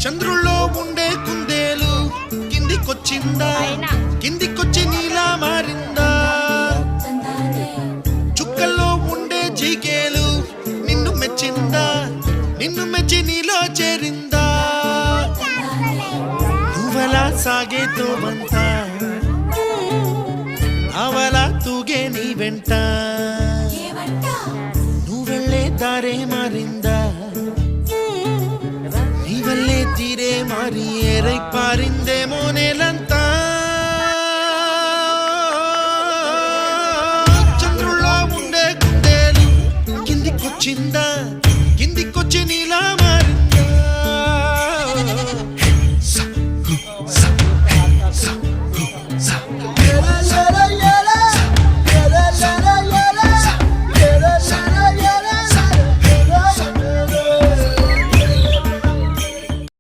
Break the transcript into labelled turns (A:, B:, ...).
A: చంద్రుల్లో ఉండే కుందేలు కిందికొచ్చిందా, కిందికొచ్చి నీలా మారిందా? చుక్కల్లో ఉండే జీకేలు నిన్ను మెచ్చిందా, నిన్ను మెచ్చి నీలో చేరిందా? నువ్వలా సాగే తోవంతా అవలా తూగే నీ వెంట, నువ్వెళ్ళే దారే మారిందా, నీ వల్లే తీరే మారి ఏరై పారిందేమో నేలంతా. చంద్రుల్లో ఉండే కుందేలు కిందికొచ్చిందా,